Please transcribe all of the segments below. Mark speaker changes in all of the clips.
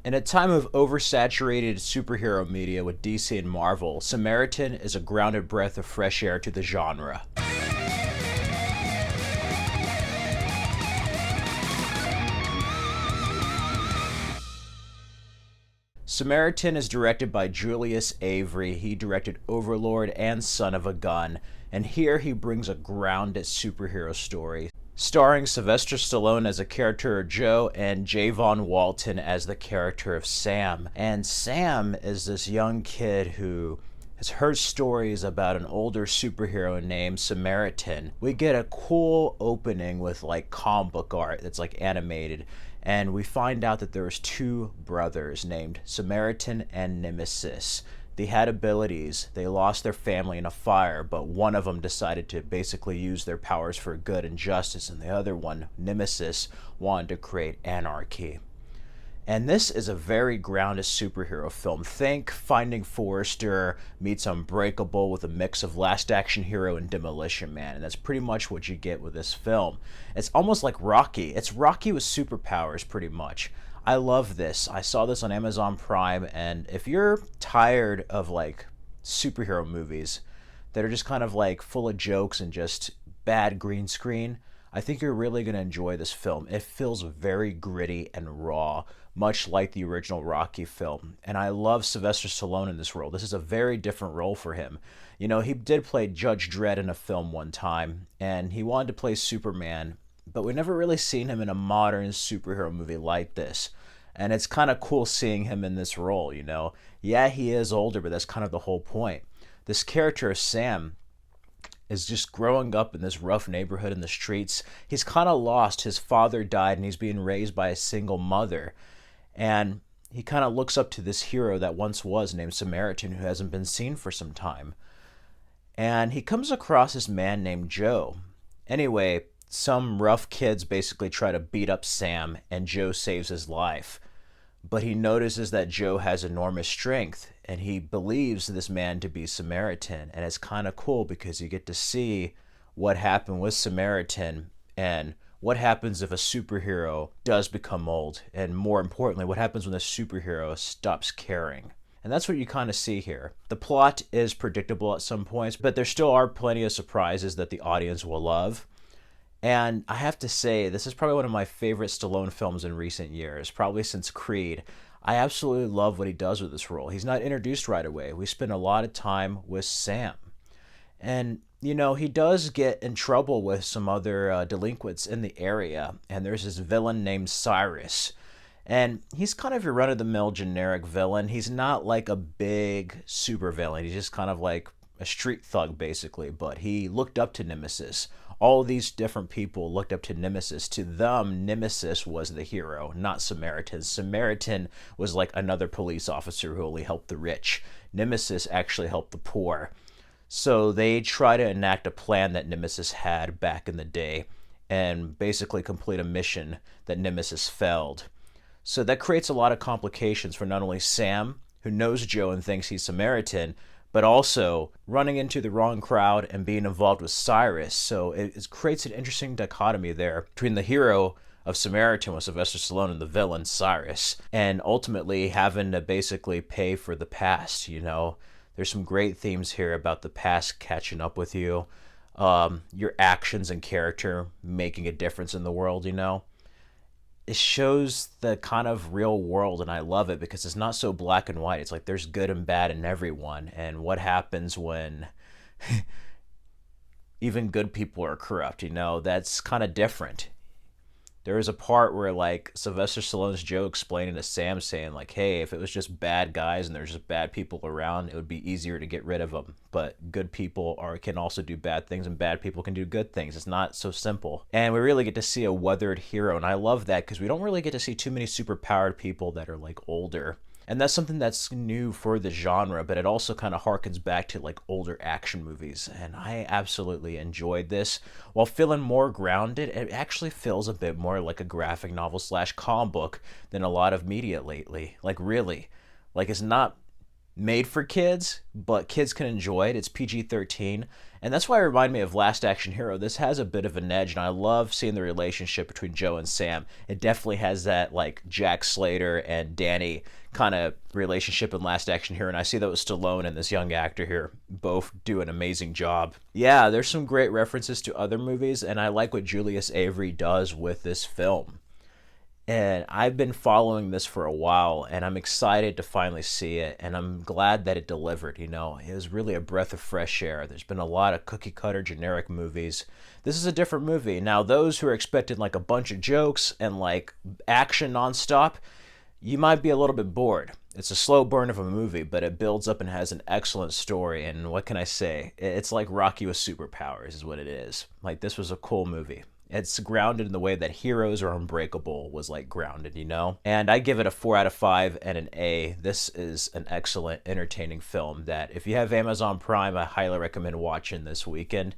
Speaker 1: In a time of oversaturated superhero media with DC and Marvel, Samaritan is a grounded breath of fresh air to the genre. Samaritan is directed by Julius Avery. He directed Overlord and Son of a Gun, and here he brings a grounded superhero story, starring Sylvester Stallone as the character of Joe and Javon Walton as the character of Sam. And Sam is this young kid who has heard stories about an older superhero named Samaritan. We get a cool opening with like comic book art that's like animated, and we find out that there's two brothers named Samaritan and Nemesis. They had abilities. They lost their family in a fire, but one of them decided to basically use their powers for good and justice, and the other one, Nemesis, wanted to create anarchy. And this is a very grounded superhero film. Think Finding Forrester meets Unbreakable with a mix of Last Action Hero and Demolition Man, and that's pretty much what you get with this film. It's almost like Rocky. It's Rocky with superpowers, pretty much. I love this. I saw this on Amazon Prime, and if you're tired of like superhero movies that are just kind of like full of jokes and just bad green screen, I think you're really going to enjoy this film. It feels very gritty and raw, much like the original Rocky film. And I love Sylvester Stallone in this role. This is a very different role for him. You know, he did play Judge Dredd in a film one time, and he wanted to play Superman, but we never really seen him in a modern superhero movie like this. And it's kind of cool seeing him in this role, you know. Yeah, he is older, but that's kind of the whole point. This character of Sam is just growing up in this rough neighborhood in the streets. He's kind of lost. His father died, and he's being raised by a single mother. And he kind of looks up to this hero that once was named Samaritan, who hasn't been seen for some time. And he comes across this man named Joe. Anyway, some rough kids basically try to beat up Sam, and Joe saves his life. But he notices that Joe has enormous strength, and he believes this man to be Samaritan. And it's kind of cool because you get to see what happened with Samaritan and what happens if a superhero does become old, and more importantly, what happens when a superhero stops caring. And that's what you kind of see here. The plot is predictable at some points, but there still are plenty of surprises that the audience will love. And I have to say, this is probably one of my favorite Stallone films in recent years, probably since Creed. I absolutely love what he does with this role. He's not introduced right away. We spend a lot of time with Sam. And, you know, he does get in trouble with some other delinquents in the area. And there's this villain named Cyrus. And he's kind of your run-of-the-mill generic villain. He's not like a big super villain. He's just kind of like a street thug, basically. But he looked up to Nemesis. All these different people looked up to Nemesis. To them, Nemesis was the hero, not Samaritan. Samaritan was like another police officer who only helped the rich. Nemesis actually helped the poor. So they try to enact a plan that Nemesis had back in the day and basically complete a mission that Nemesis failed. So that creates a lot of complications for not only Sam, who knows Joe and thinks he's Samaritan, but also running into the wrong crowd and being involved with Cyrus. So it creates an interesting dichotomy there between the hero of Samaritan with Sylvester Stallone and the villain Cyrus, and ultimately having to basically pay for the past, you know. There's some great themes here about the past catching up with you, your actions and character making a difference in the world, you know. It shows the kind of real world, and I love it because it's not so black and white. It's like there's good and bad in everyone, and what happens when even good people are corrupt, you know, that's kind of different. There is a part where like Sylvester Stallone's Joe explaining to Sam, saying like, hey, if it was just bad guys and there's just bad people around, it would be easier to get rid of them. But good people can also do bad things, and bad people can do good things. It's not so simple. And we really get to see a weathered hero, and I love that because we don't really get to see too many superpowered people that are like older. And that's something that's new for the genre, but it also kind of harkens back to like older action movies. And I absolutely enjoyed this. While feeling more grounded, it actually feels a bit more like a graphic novel / comic book than a lot of media lately. Like really. Like it's not made for kids, but kids can enjoy it. It's PG-13, And that's why it reminded me of Last Action Hero. This has a bit of an edge, and I love seeing the relationship between Joe and Sam. It definitely has that, like, Jack Slater and Danny kind of relationship in Last Action Hero, and I see that with Stallone and this young actor here. Both do an amazing job. Yeah, there's some great references to other movies, and I like what Julius Avery does with this film. And I've been following this for a while, and I'm excited to finally see it, and I'm glad that it delivered, you know. It was really a breath of fresh air. There's been a lot of cookie-cutter generic movies. This is a different movie. Now, those who are expecting, like, a bunch of jokes and, like, action nonstop, you might be a little bit bored. It's a slow burn of a movie, but it builds up and has an excellent story, and what can I say? It's like Rocky with superpowers is what it is. Like, this was a cool movie. It's grounded in the way that Heroes or Unbreakable was, like, grounded, you know? And I give it a 4 out of 5 and an A. This is an excellent, entertaining film that, if you have Amazon Prime, I highly recommend watching this weekend.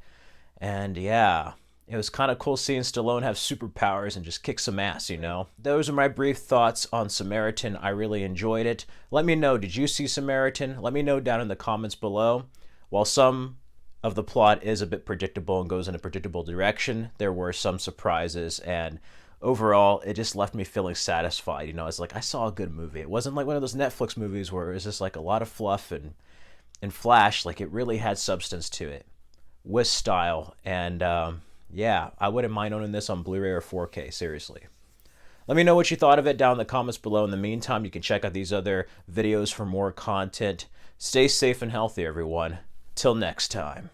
Speaker 1: And yeah, it was kind of cool seeing Stallone have superpowers and just kick some ass, you know? Those are my brief thoughts on Samaritan. I really enjoyed it. Let me know, did you see Samaritan? Let me know down in the comments below. While some of the plot is a bit predictable and goes in a predictable direction, there were some surprises, and overall it just left me feeling satisfied. You know, it's like I saw a good movie. It wasn't like one of those Netflix movies where it was just like a lot of fluff and flash. Like, it really had substance to it with style, and yeah, I wouldn't mind owning this on Blu-ray or 4K, seriously. Let me know what you thought of it down in the comments below. In the meantime, you can check out these other videos for more content. Stay safe and healthy, everyone. Till next time.